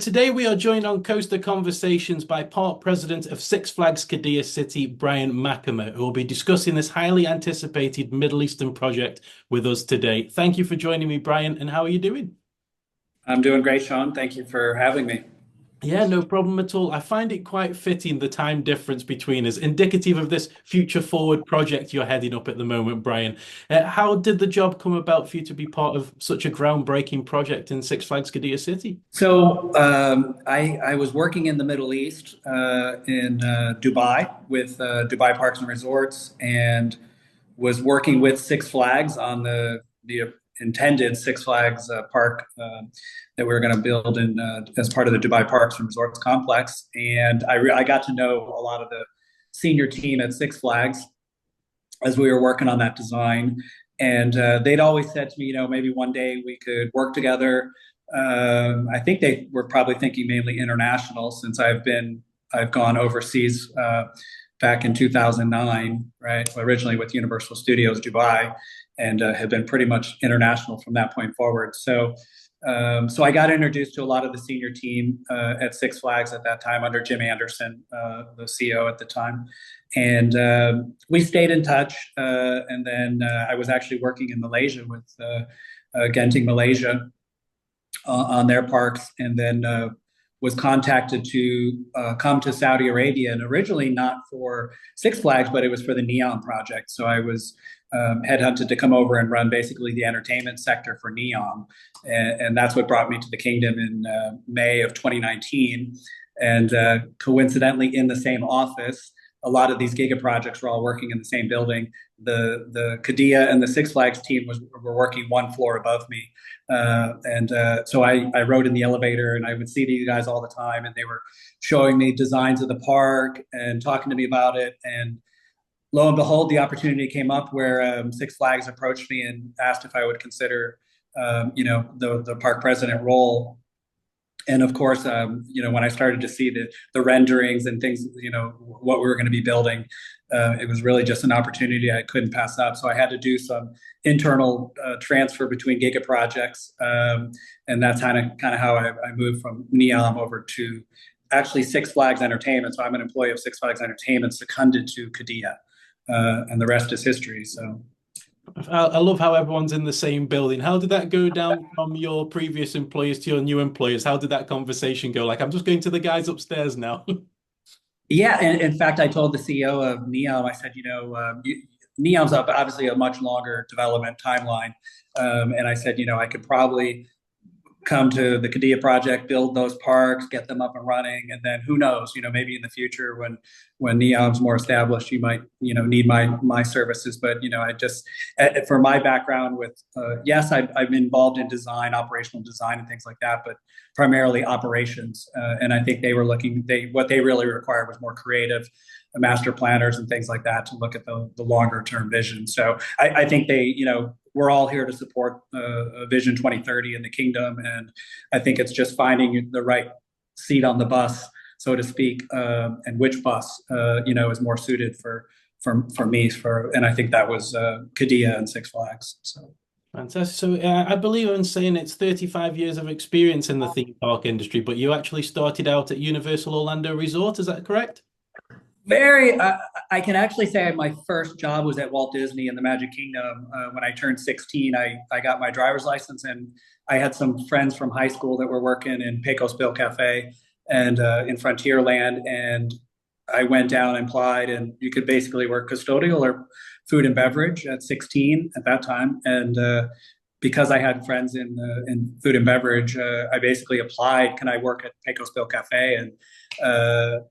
Today we are joined on Coaster Conversations by Park President of Six Flags Qiddiya City, Brian Machamer, who will be discussing this highly anticipated Middle Eastern project with us today. Thank you for joining me, Brian, and how are you doing? I'm doing great, Sean. Thank you for having me. Yeah, no problem at all. I find it quite fitting, the time difference between us, indicative of this future forward project you're heading up at the moment, Brian. How did the job come about for you to be part of such a groundbreaking project in Six Flags Qiddiya City? I was working in the Middle East, in Dubai with Dubai Parks and Resorts, and was working with Six Flags on the intended Six Flags park that we were going to build in as part of the Dubai Parks and Resorts complex. And I got to know a lot of the senior team at Six Flags as we were working on that design. And they'd always said to me, maybe one day we could work together. I think they were probably thinking mainly international, since I've gone overseas back in 2009, right? Originally with Universal Studios Dubai, and have been pretty much international from that point forward. So I got introduced to a lot of the senior team at Six Flags at that time under Jim Anderson, the CEO at the time. And we stayed in touch. And then I was actually working in Malaysia with Genting Malaysia on their parks, and then was contacted to come to Saudi Arabia, and originally not for Six Flags, but it was for the Neom project. So I was headhunted to come over and run basically the entertainment sector for Neom, and that's what brought me to the kingdom in May of 2019. And coincidentally, in the same office, a lot of these giga projects were all working in the same building. The Qiddiya and the Six Flags team were working one floor above me. So I rode in the elevator, and I would see these guys all the time, and they were showing me designs of the park and talking to me about it. And lo and behold, the opportunity came up where Six Flags approached me and asked if I would consider, the park president role. And of course, when I started to see the renderings and things, what we were going to be building, it was really just an opportunity I couldn't pass up. So I had to do some internal transfer between Giga projects, and that's kind of how I moved from Neom over to actually Six Flags Entertainment. So I'm an employee of Six Flags Entertainment, seconded to Qiddiya, and the rest is history. So. I love how everyone's in the same building. How did that go down from your previous employers to your new employers? How did that conversation go? Like, I'm just going to the guys upstairs now. Yeah, and in fact, I told the CEO of Neom, I said, Neom's up obviously a much longer development timeline, and I said, I could probably come to the Qiddiya project, build those parks, get them up and running, and then who knows, maybe in the future when Neom's more established, you might, need my services. But I just, for my background with, yes, I'm involved in design, operational design, and things like that, but primarily operations. And I think what they really required was more creative master planners and things like that to look at the longer term vision. So I think we're all here to support Vision 2030 in the kingdom, and I think it's just finding the right seat on the bus, so to speak, and which bus is more suited for me. And I think that was Qiddiya and Six Flags. So. Fantastic. So I believe I'm saying it's 35 years of experience in the theme park industry, but you actually started out at Universal Orlando Resort, is that correct? I can actually say my first job was at Walt Disney in the Magic Kingdom. When I turned 16, I got my driver's license, and I had some friends from high school that were working in Pecos Bill Cafe and in Frontierland. And I went down and applied, and you could basically work custodial or food and beverage at 16 at that time. And because I had friends in food and beverage, I basically applied, can I work at Pecos Bill Cafe? So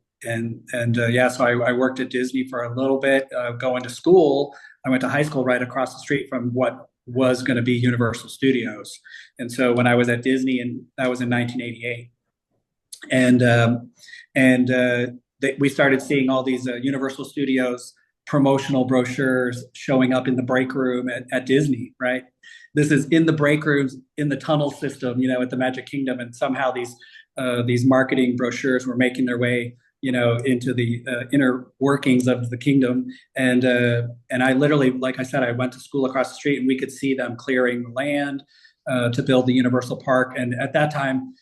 I worked at Disney for a little bit. Going to school, I went to high school right across the street from what was going to be Universal Studios. And so when I was at Disney, and that was in 1988, we started seeing all these Universal Studios promotional brochures showing up in the break room at Disney, right? This is in the break rooms, in the tunnel system, at the Magic Kingdom, and somehow these marketing brochures were making their way into the inner workings of the kingdom. And I literally, like I said, I went to school across the street, and we could see them clearing the land to build the Universal Park. And at that time,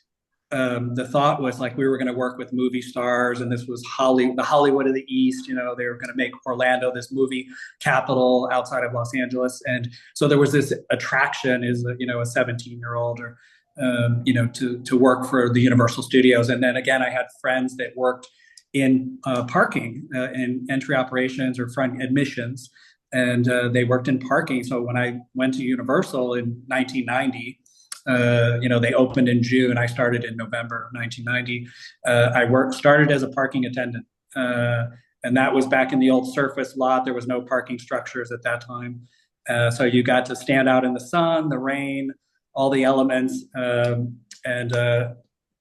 the thought was like we were going to work with movie stars, and this was the Hollywood of the East. You know, they were going to make Orlando this movie capital outside of Los Angeles, and so there was this attraction as a 17-year-old or to work for the Universal Studios. And then again, I had friends that worked in parking in entry operations or front admissions, and they worked in parking. So when I went to Universal in 1990. They opened in June. I started in November of 1990. Started as a parking attendant, and that was back in the old surface lot. There was no parking structures at that time, so you got to stand out in the sun, the rain, all the elements, and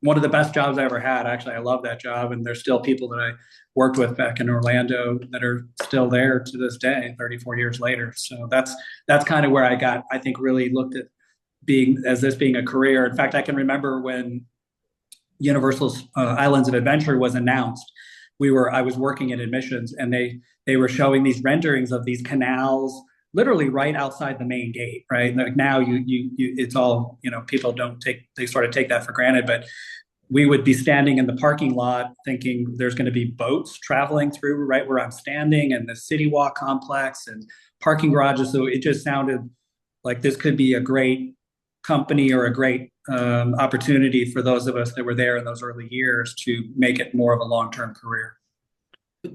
one of the best jobs I ever had. Actually, I love that job, and there's still people that I worked with back in Orlando that are still there to this day, 34 years later. So that's kind of where I think really looked at being a career. In fact, I can remember when Universal's Islands of Adventure was announced. I was working in admissions, and they were showing these renderings of these canals, literally right outside the main gate. Right, like now, it's all people they sort of take that for granted, but we would be standing in the parking lot thinking there's going to be boats traveling through right where I'm standing, and the City Walk complex and parking garages. So it just sounded like this could be a great company or a great opportunity for those of us that were there in those early years to make it more of a long-term career.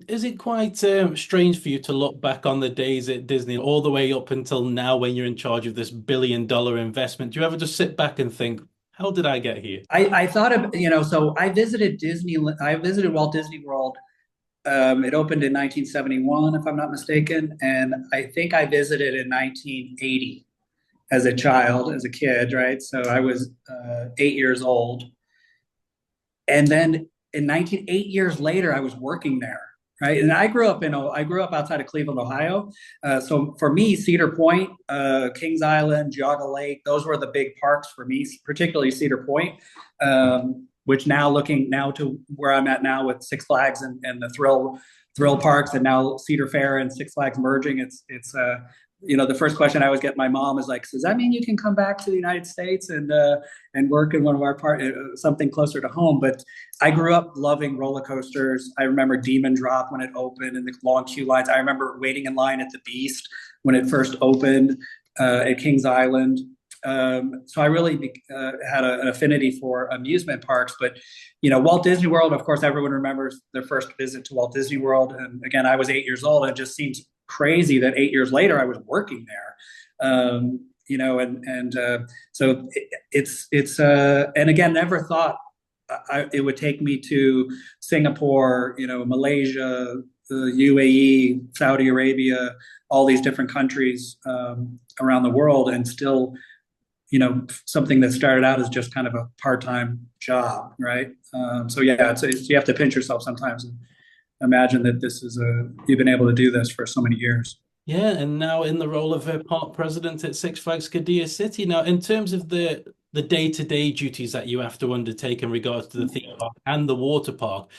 Is it quite strange for you to look back on the days at Disney all the way up until now when you're in charge of this billion-dollar investment? Do you ever just sit back and think, how did I get here? I thought of, so I visited Walt Disney World. It opened in 1971, if I'm not mistaken, and I think I visited in 1980. As a kid, right? So I was 8 years old. And then 8 years later, I was working there, right? And I grew up outside of Cleveland, Ohio. So for me, Cedar Point, Kings Island, Geauga Lake, those were the big parks for me, particularly Cedar Point, which looking to where I'm at now with Six Flags and the thrill parks, and now Cedar Fair and Six Flags merging. It's the first question I always get my mom is like, does that mean you can come back to the United States and work in one of our something closer to home? But I grew up loving roller coasters. I remember Demon Drop when it opened and the long queue lines. I remember waiting in line at the Beast when it first opened at Kings Island. So I really had an affinity for amusement parks. But Walt Disney World, of course, everyone remembers their first visit to Walt Disney World. And again, I was 8 years old. It just seems crazy that 8 years later I was working there. So it's and again, never thought it would take me to Singapore, Malaysia, UAE, Saudi Arabia, all these different countries around the world, and still, something that started out as just kind of a part-time job, right? So yeah, you have to pinch yourself sometimes and imagine that you've been able to do this for so many years. Yeah, and now in the role of park president at Six Flags Qiddiya City. Now, in terms of the day-to-day duties that you have to undertake in regards to the theme park and the water park,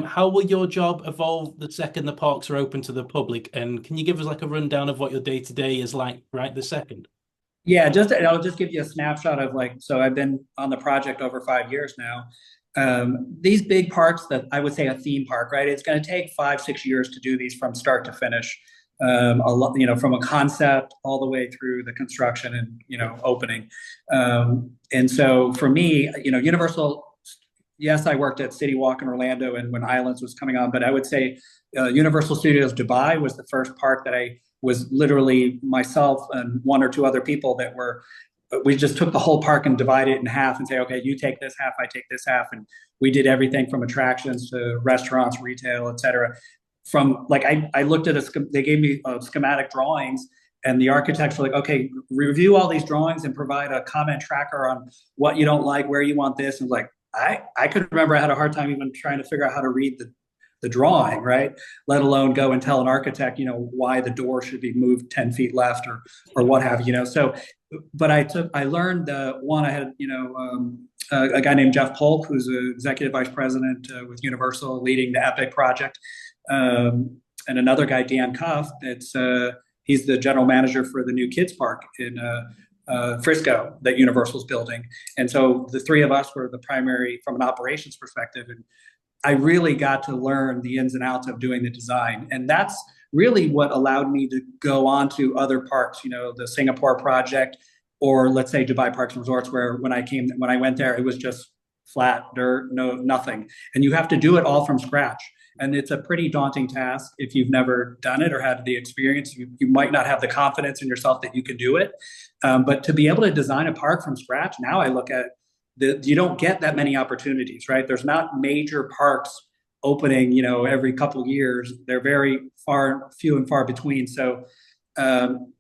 how will your job evolve the second the parks are open to the public? And can you give us like a rundown of what your day-to-day is like right this second? Yeah, I'll just give you a snapshot of so I've been on the project over 5 years now. These big parks that I would say a theme park, right? It's going to take 5-6 years to do these from start to finish. From a concept all the way through the construction and opening. And so for me, Universal. Yes, I worked at City Walk in Orlando and when Islands was coming on, but I would say Universal Studios Dubai was the first park that I was literally myself and one or two other people we just took the whole park and divided it in half and say, okay, you take this half, I take this half. And we did everything from attractions to restaurants, retail, et cetera. I looked at they gave me schematic drawings, and the architects were like, okay, review all these drawings and provide a comment tracker on what you don't like, where you want this. And I could remember I had a hard time even trying to figure out how to read the drawing, right? Let alone go and tell an architect, why the door should be moved 10 feet left or what have you, So, but I learned I had, a guy named Jeff Polk, who's an executive vice president with Universal leading the Epic project. And another guy, Dan Cuff, he's the general manager for the new kids park in Frisco that Universal's building. And so the three of us were the primary from an operations perspective. And I really got to learn the ins and outs of doing the design. And that's really what allowed me to go on to other parks, the Singapore project, or let's say Dubai Parks and Resorts, where when I went there, it was just flat dirt, no, nothing. And you have to do it all from scratch. And it's a pretty daunting task if you've never done it or had the experience. You might not have the confidence in yourself that you can do it. But to be able to design a park from scratch, now I look at you don't get that many opportunities, right? There's not major parks opening, every couple of years. They're very few and far between. So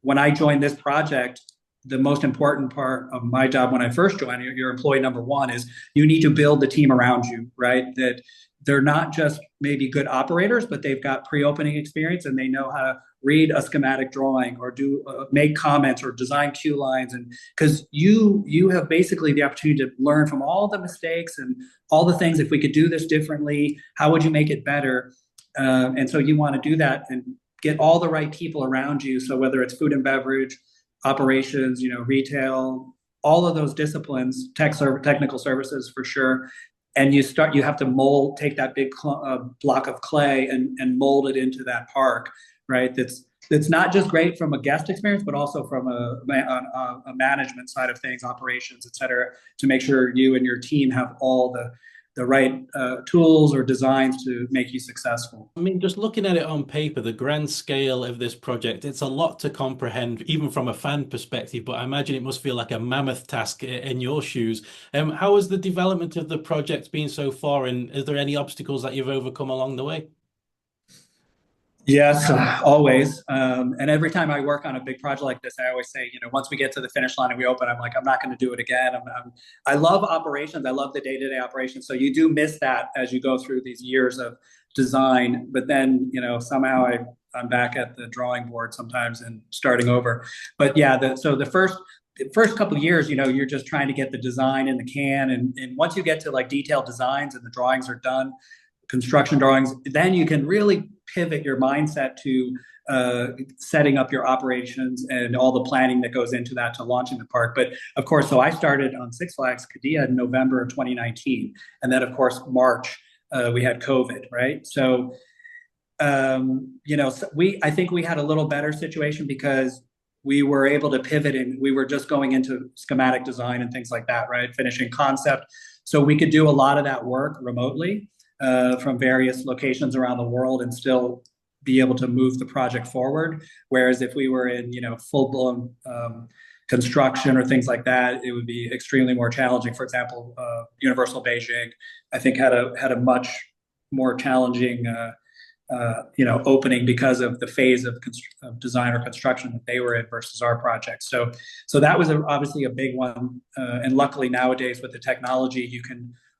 when I joined this project, the most important part of my job when I first joined, your employee number one, is you need to build the team around you, right? That they're not just maybe good operators, but they've got pre-opening experience and they know how to read a schematic drawing or do make comments or design queue lines. And because you have basically the opportunity to learn from all the mistakes and all the things. If we could do this differently, how would you make it better? And so you want to do that and get all the right people around you. So whether it's food and beverage, operations, retail, all of those disciplines, technical services for sure. And you have to take that big block of clay and mold it into that park, right? That's not just great from a guest experience, but also from a management side of things, operations, et cetera, to make sure you and your team have all the right tools or designs to make you successful. I mean, just looking at it on paper, the grand scale of this project, it's a lot to comprehend, even from a fan perspective, but I imagine it must feel like a mammoth task in your shoes. How has the development of the project been so far, and is there any obstacles that you've overcome along the way? Yes, always. And every time I work on a big project like this, I always say, once we get to the finish line and we open, I'm like, I'm not going to do it again. I love operations. I love the day-to-day operations. So you do miss that as you go through these years of design. But then, somehow I'm back at the drawing board sometimes and starting over. But yeah, so the first couple of years, you're just trying to get the design in the can. And once you get to like detailed designs and the drawings are done, construction drawings, then you can really pivot your mindset to setting up your operations and all the planning that goes into that to launching the park. But of course, so I started on Six Flags Qiddiya in November of 2019. And then of course, March, we had COVID, right? So, I think we had a little better situation because we were able to pivot and we were just going into schematic design and things like that, right? Finishing concept. So we could do a lot of that work remotely. From various locations around the world and still be able to move the project forward. Whereas if we were in, full-blown construction or things like that, it would be extremely more challenging. For example, Universal Beijing, I think had a much more challenging, opening because of the phase of design or construction that they were in versus our project. So that was obviously a big one. And luckily nowadays with the technology,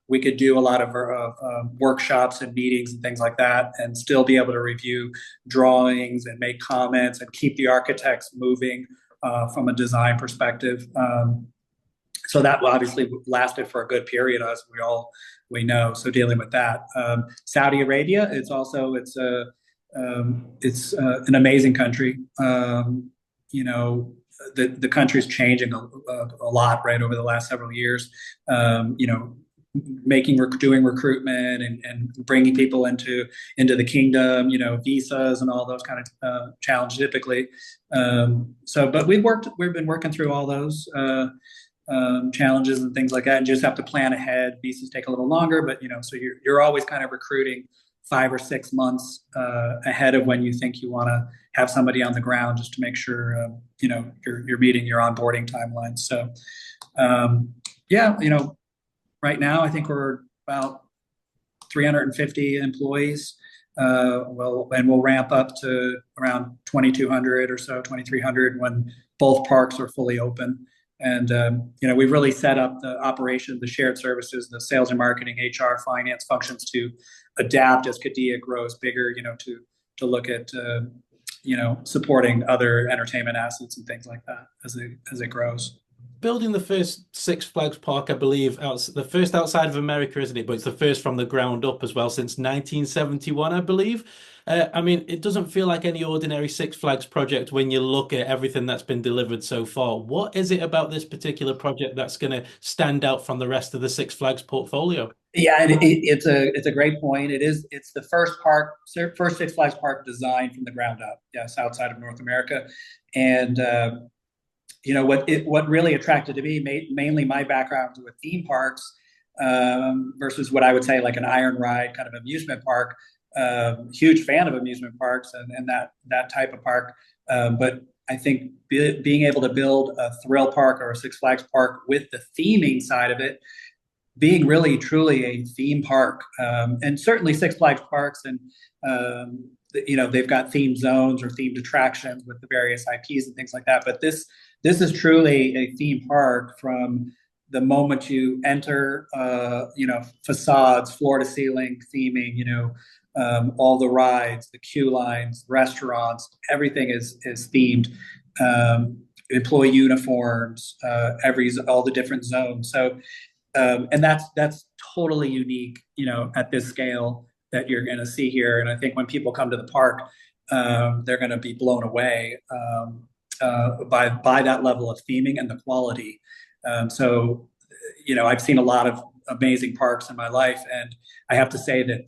we could do a lot of workshops and meetings and things like that and still be able to review drawings and make comments and keep the architects moving from a design perspective. So that obviously lasted for a good period, as we know. So dealing with that, Saudi Arabia, it's an amazing country. The country's changing a lot right over the last several years. Doing recruitment and bringing people into the kingdom, visas and all those kind of challenges typically. But we've been working through all those challenges and things like that, and just have to plan ahead. Visas take a little longer, but so you're always kind of recruiting 5 or 6 months ahead of when you think you want to have somebody on the ground, just to make sure you're meeting your onboarding timelines. So right now, I think we're about 350 employees. We'll ramp up to around 2,200 or so, 2,300 when both parks are fully open. And we've really set up the operation, the shared services, the sales and marketing, HR, finance functions to adapt as Qiddiya grows bigger. To look at supporting other entertainment assets and things like that as it grows. building the first Six Flags park, I believe, the first outside of America, isn't it? But it's the first from the ground up as well since 1971, I believe. I mean, it doesn't feel like any ordinary Six Flags project when you look at everything that's been delivered so far. What is it about this particular project that's going to stand out from the rest of the Six Flags portfolio? Yeah, it's a great point. It's the first Six Flags park designed from the ground up. Yes, outside of North America, and what really attracted to me, mainly my background with theme parks, versus what I would say like an iron ride kind of amusement park. Huge fan of amusement parks and that type of park. But I think being able to build a thrill park or a Six Flags park with the theming side of it, being really truly a theme park, and certainly Six Flags parks, and they've got themed zones or themed attractions with the various IPs and things like that. But this is truly a theme park from the moment you enter. Facades, floor to ceiling theming. All the rides, the queue lines, restaurants, everything is themed. Employee uniforms, all the different zones. So. And that's totally unique, at this scale that you're going to see here. And I think when people come to the park, they're going to be blown away by that level of theming and the quality. I've seen a lot of amazing parks in my life, and I have to say that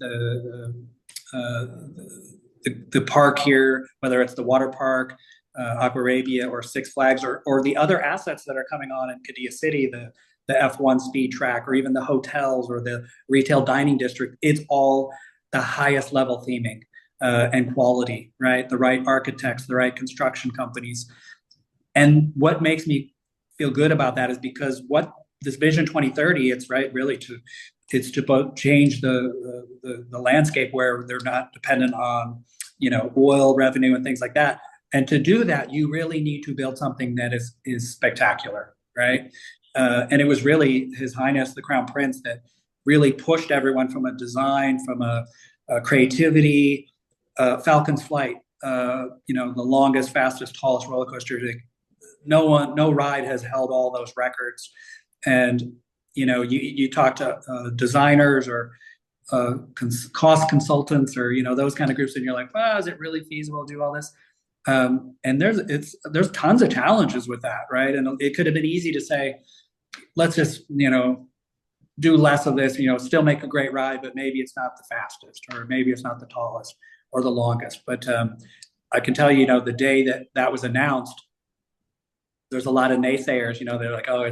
the park here, whether it's the water park, AquArabia, or Six Flags, or the other assets that are coming on in Qiddiya City, the F1 speed track, or even the hotels or the retail dining district, it's all the highest level theming and quality, right? The right architects, the right construction companies. And what makes me feel good about that is because what this Vision 2030, it's right really it's to both change the landscape where they're not dependent on oil revenue and things like that. And to do that, you really need to build something that is spectacular, right? And it was really His Highness the Crown Prince that really pushed everyone from a design, from a creativity. Falcon's Flight, the longest, fastest, tallest roller coaster. No ride has held all those records. And you talk to designers or cost consultants, or those kind of groups, and you're like, wow, is it really feasible to do all this? And there's tons of challenges with that, right? And it could have been easy to say, let's just do less of this, still make a great ride, but maybe it's not the fastest, or maybe it's not the tallest or the longest. But I can tell you, the day that was announced, there's a lot of naysayers. They're like, oh,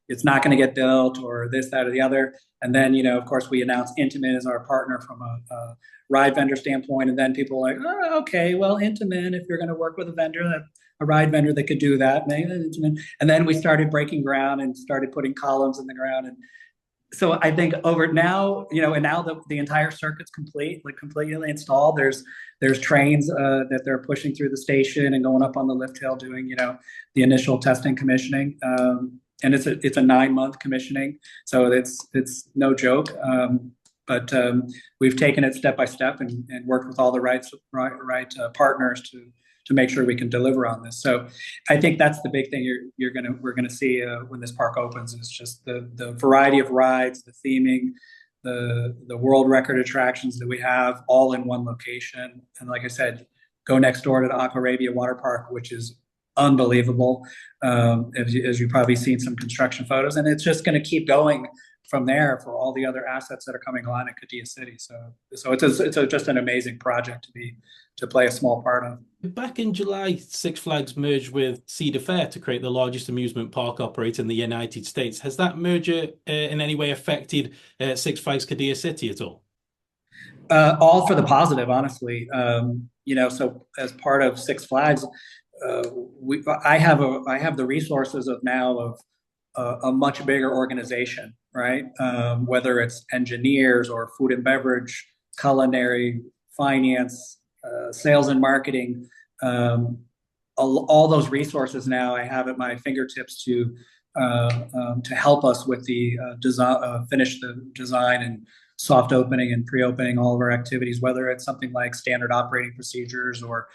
it's not going to get built, or this, that, or the other. And then, of course, we announced Intamin as our partner from a ride vendor standpoint. And then people are like, oh, okay, well, Intamin, if you're going to work with a ride vendor that could do that, maybe Intamin. And then we started breaking ground and started putting columns in the ground. And so I think over now, and now the entire circuit's completely installed. There's trains that they're pushing through the station and going up on the lift hill, doing the initial testing, commissioning, and it's a 9-month commissioning, so it's no joke. But we've taken it step by step and worked with all the right partners to make sure we can deliver on this. So I think that's the big thing we're gonna see when this park opens, is just the variety of rides, the theming, the world record attractions that we have all in one location. And like I said, go next door to the AquArabia water park, which is unbelievable. As you've probably seen some construction photos, and it's just going to keep going from there for all the other assets that are coming on at Qiddiya City. So it's just an amazing project to play a small part of. Back in July, Six Flags merged with Cedar Fair to create the largest amusement park operator in the United States. Has that merger in any way affected Six Flags Qiddiya City at all? All for the positive, honestly. So as part of Six Flags, I have the resources of a much bigger organization, right? Whether it's engineers or food and beverage, culinary, finance, sales and marketing, all those resources now I have at my fingertips to help us with the finish the design and soft opening and pre-opening all of our activities, whether it's something like standard operating procedures or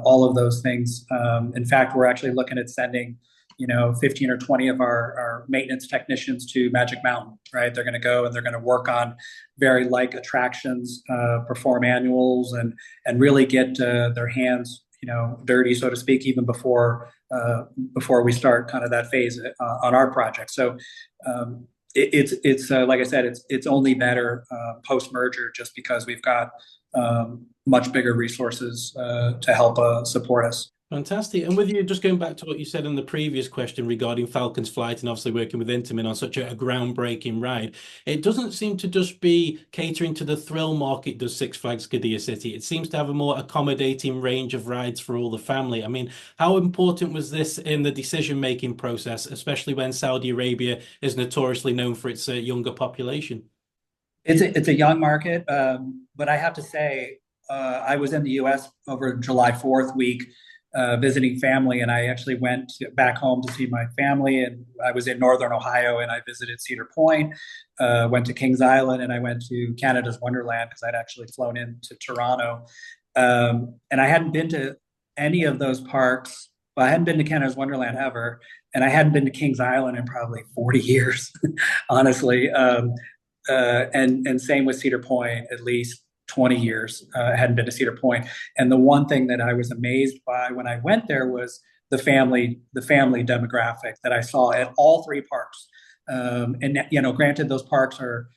all of those things. In fact, we're actually looking at sending 15 or 20 of our maintenance technicians to Magic Mountain, right? They're going to go and they're going to work on very like attractions, perform annuals, and really get their hands, dirty, so to speak, even before we start kind of that phase on our project. So it's like I said, it's only better post merger, just because we've got much bigger resources to help support us. Fantastic. And with you, just going back to what you said in the previous question regarding Falcon's Flight and obviously working with Intamin on such a groundbreaking ride, it doesn't seem to just be catering to the thrill market, does Six Flags Qiddiya City. It seems to have a more accommodating range of rides for all the family. I mean, how important was this in the decision-making process, especially when Saudi Arabia is notoriously known for its younger population? It's a young market, but I have to say, I was in the U.S. over July 4th week, visiting family, and I actually went back home to see my family. And I was in Northern Ohio, and I visited Cedar Point, went to Kings Island, and I went to Canada's Wonderland because I'd actually flown into Toronto. And I hadn't been to any of those parks. Well, I hadn't been to Canada's Wonderland ever, and I hadn't been to Kings Island in probably 40 years, honestly. And same with Cedar Point, at least 20 years. I hadn't been to Cedar Point. And the one thing that I was amazed by when I went there was the family demographic that I saw at all three parks. And granted, those parks are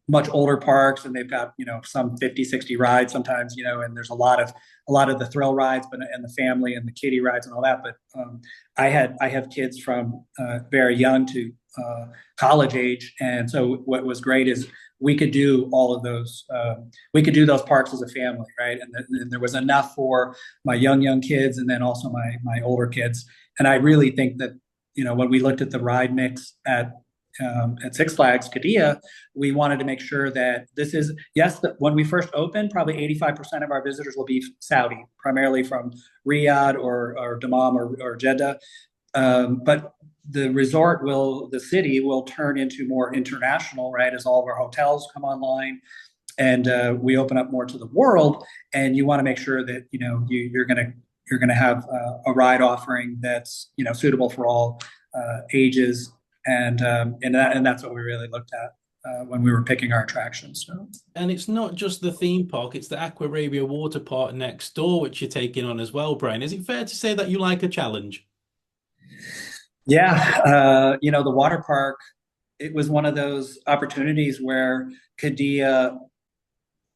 much older parks, and they've got some 50, 60 rides sometimes, and there's a lot of the thrill rides, but and the family and the kiddie rides and all that. But I have kids from very young to college age, and so what was great is we could do all of those. We could do those parks as a family, right? And there was enough for my young kids, and then also my older kids. And I really think that when we looked at the ride mix at Six Flags Qiddiya, we wanted to make sure that this is, yes, that when we first opened, probably 85% of our visitors will be Saudi, primarily from Riyadh or Dammam or Jeddah. But the city will turn into more international, right, as all of our hotels come online, and we open up more to the world. And you want to make sure that you're gonna have a ride offering that's suitable for all ages, and that's what we really looked at when we were picking our attractions. So. And it's not just the theme park, it's the AquArabia water park next door, which you're taking on as well, Brian. Is it fair to say that you like a challenge? Yeah, the water park, it was one of those opportunities where Qiddiya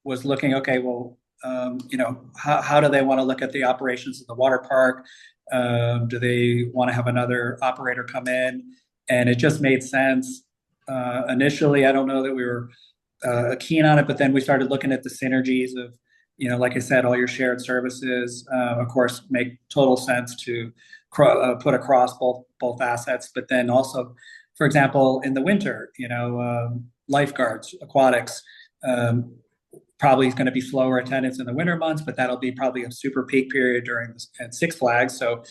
was looking, okay, well, how do they want to look at the operations of the water park? Do they want to have another operator come in? And it just made sense. Initially, I don't know that we were keen on it, but then we started looking at the synergies of, like I said, all your shared services, of course, make total sense to put across both assets. But then also, for example, in the winter, lifeguards, aquatics, probably is going to be slower attendance in the winter months, but that'll be probably a super peak period at Six Flags. So,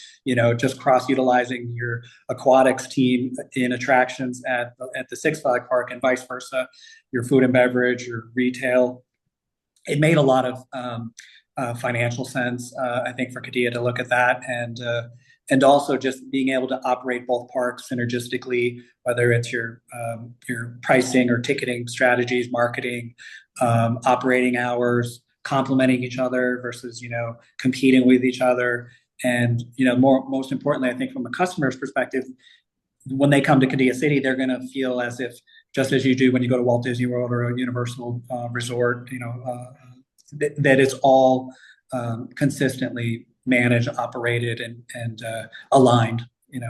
just cross utilizing your aquatics team in attractions at the Six Flag Park and vice versa, your food and beverage, your retail. It made a lot of financial sense, I think, for Qiddiya to look at that, and also just being able to operate both parks synergistically, whether it's your pricing or ticketing strategies, marketing, operating hours, complementing each other versus competing with each other. And most importantly, I think from a customer's perspective, when they come to Qiddiya City, they're going to feel as if, just as you do when you go to Walt Disney World or a Universal Resort, that it's all consistently managed, operated, and aligned.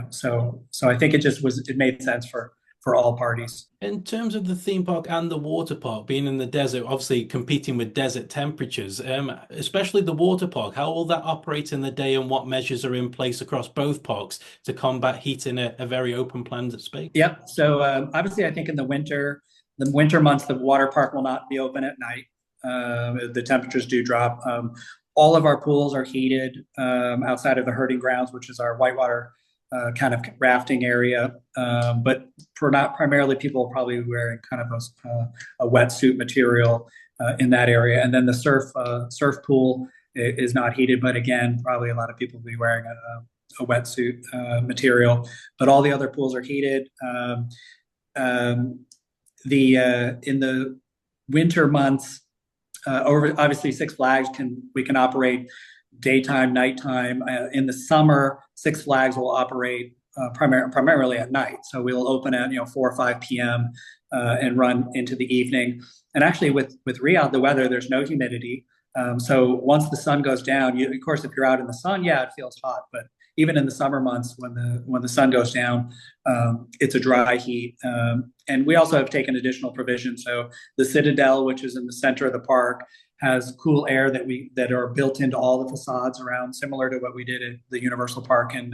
So I think it made sense for all parties. In terms of the theme park and the water park, being in the desert, obviously competing with desert temperatures, especially the water park, how will that operate in the day, and what measures are in place across both parks to combat heat in a very open planned space? Yep. So obviously, I think in the winter months, the water park will not be open at night. The temperatures do drop. All of our pools are heated outside of the herding grounds, which is our whitewater kind of rafting area. But primarily, people will probably be wearing kind of a wetsuit material in that area. And then the surf pool is not heated, but again, probably a lot of people will be wearing a wetsuit material, but all the other pools are heated. Um, the In the winter months, over obviously Six Flags we can operate daytime, nighttime. In the summer, Six Flags will operate primarily at night. So we'll open at 4 or 5 p.m. And run into the evening. And actually, with Riyadh, the weather, there's no humidity. So once the sun goes down, of course, if you're out in the sun, yeah, it feels hot. But even in the summer months, when the sun goes down, it's a dry heat. And we also have taken additional provisions. So the Citadel, which is in the center of the park, has cool air that are built into all the facades around, similar to what we did at the Universal Park in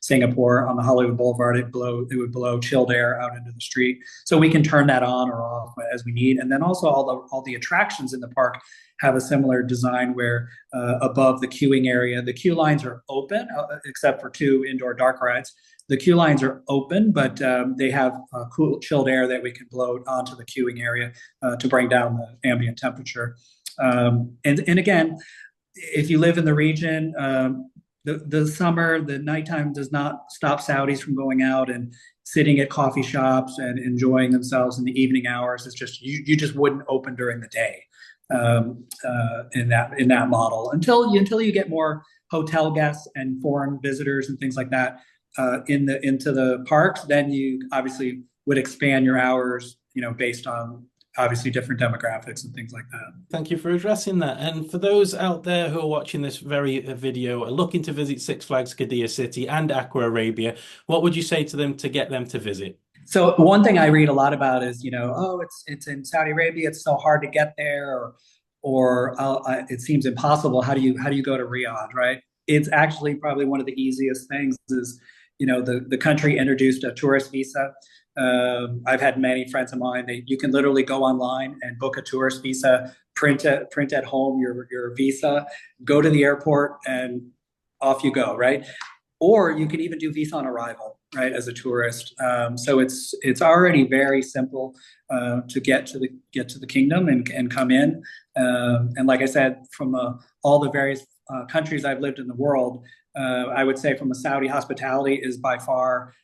Singapore on the Hollywood Boulevard. It would blow chilled air out into the street, so we can turn that on or off as we need. And then also all the attractions in the park have a similar design where above the queuing area, the queue lines are open except for 2 indoor dark rides. The queue lines are open, but they have cool chilled air that we can blow onto the queuing area to bring down the ambient temperature. And again, if you live in the region, the summer, the nighttime does not stop Saudis from going out and sitting at coffee shops and enjoying themselves in the evening hours. It's just you just wouldn't open during the day in that model until you get more hotel guests and foreign visitors and things like that into the parks. Then you obviously would expand your hours, based on obviously different demographics and things like that. Thank you for addressing that. And for those out there who are watching this very video, are looking to visit Six Flags Qiddiya City and AquArabia, what would you say to them to get them to visit? So one thing I read a lot about is, oh, it's in Saudi Arabia, it's so hard to get there, or it seems impossible. How do you go to Riyadh, right? It's actually probably one of the easiest things. Is the country introduced a tourist visa. I've had many friends of mine. You can literally go online and book a tourist visa, print at home your visa, go to the airport, and off you go, right? Or you can even do visa on arrival, right, as a tourist. So it's already very simple to get to the kingdom and come in. And like I said, from all the various countries I've lived in the world, I would say from a Saudi hospitality is by far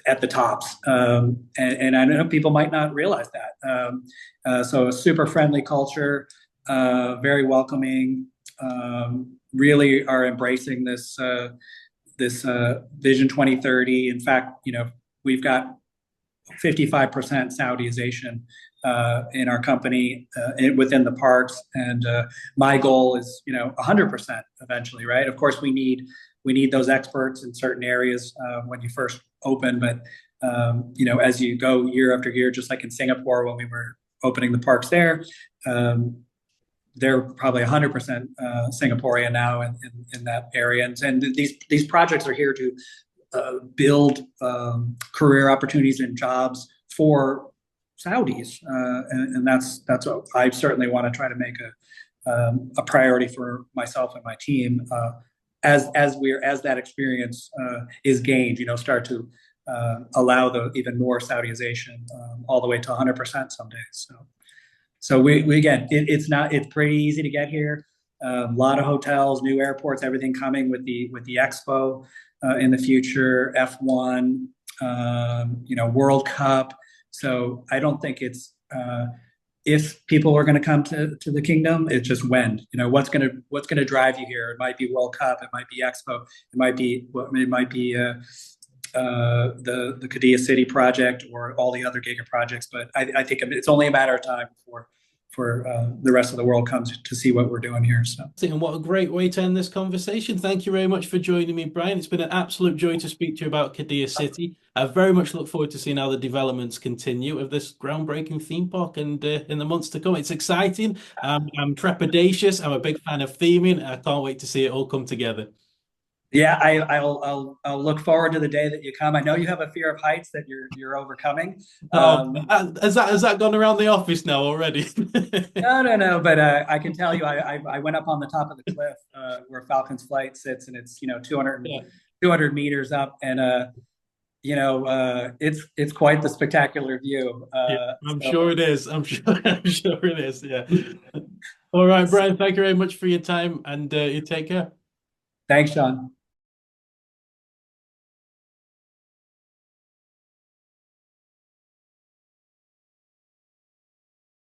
at the tops. And I know people might not realize that. So a super friendly culture, very welcoming, really are embracing this Vision 2030. In fact, we've got 55% Saudization in our company within the parks, and my goal is 100% eventually, right? Of course, we need those experts in certain areas when you first open, but as you go year after year, just like in Singapore when we were opening the parks there, they're probably 100% Singaporean now in that area, and these projects are here to build career opportunities and jobs for Saudis, and that's what I certainly want to try to make a priority for myself and my team as that experience is gained. Start to allow the even more Saudization all the way to 100% someday. So we again, it's pretty easy to get here. A lot of hotels, new airports, everything coming with the expo in the future, F1, World Cup. So I don't think it's if people are going to come to the kingdom, it's just when. What's going to drive you here. It might be World Cup, it might be Expo, it might be the Qiddiya City project or all the other Giga projects. But I think it's only a matter of time before the rest of the world comes to see what we're doing here. So, and what a great way to end this conversation. Thank you very much for joining me, Brian. It's been an absolute joy to speak to you about Qiddiya City. I very much look forward to seeing how the developments continue of this groundbreaking theme park and in the months to come. It's exciting. I'm trepidatious. I'm a big fan of theming. I can't wait to see it all come together. Yeah, I'll look forward to the day that you come. I know you have a fear of heights that you're overcoming. Has that gone around the office now already? No. But I can tell you, I went up on the top of the cliff where Falcon's Flight sits, and it's 200 meters up, and it's quite the spectacular view. I'm sure it is. I'm sure it is. Yeah. All right, Brian. Thank you very much for your time, and you take care. Thanks, Sean.